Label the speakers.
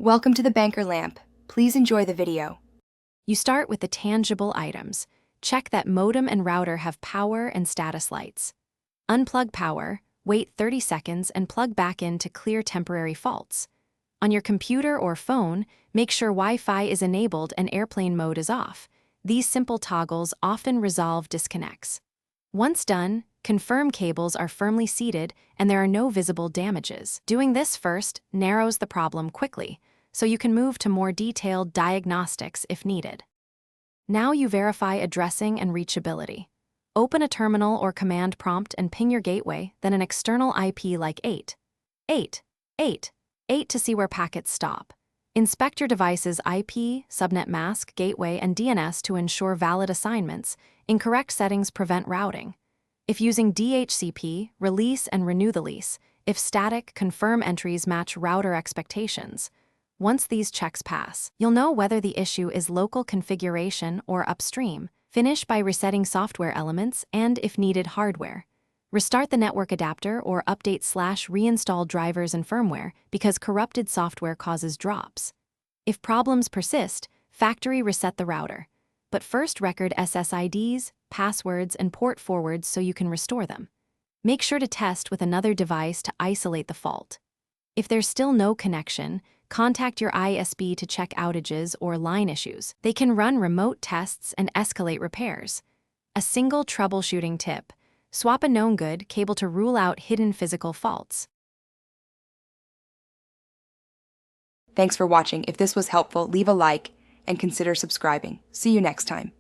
Speaker 1: Welcome to the Banker Lamp. Please enjoy the video.
Speaker 2: You start with the tangible items. Check that modem and router have power and status lights. Unplug power, wait 30 seconds and plug back in to clear temporary faults. On your computer or phone, make sure Wi-Fi is enabled and airplane mode is off. These simple toggles often resolve disconnects. Once done, confirm cables are firmly seated and there are no visible damages. Doing this first narrows the problem quickly, so you can move to more detailed diagnostics if needed. Now you verify addressing and reachability. Open a terminal or command prompt and ping your gateway, then an external IP like 8 to see where packets stop. Inspect your device's IP, subnet mask, gateway, and DNS to ensure valid assignments. Incorrect settings prevent routing. If using DHCP, release and renew the lease. If static, confirm entries match router expectations. Once these checks pass, you'll know whether the issue is local configuration or upstream. Finish by resetting software elements and, if needed, hardware. Restart the network adapter or update/reinstall drivers and firmware because corrupted software causes drops. If problems persist, factory reset the router. But first record SSIDs, passwords, and port forwards so you can restore them. Make sure to test with another device to isolate the fault. If there's still no connection, contact your ISP to check outages or line issues. They can run remote tests and escalate repairs. A single troubleshooting tip: swap a known good cable to rule out hidden physical faults.
Speaker 1: Thanks for watching. If this was helpful, leave a like and consider subscribing. See you next time.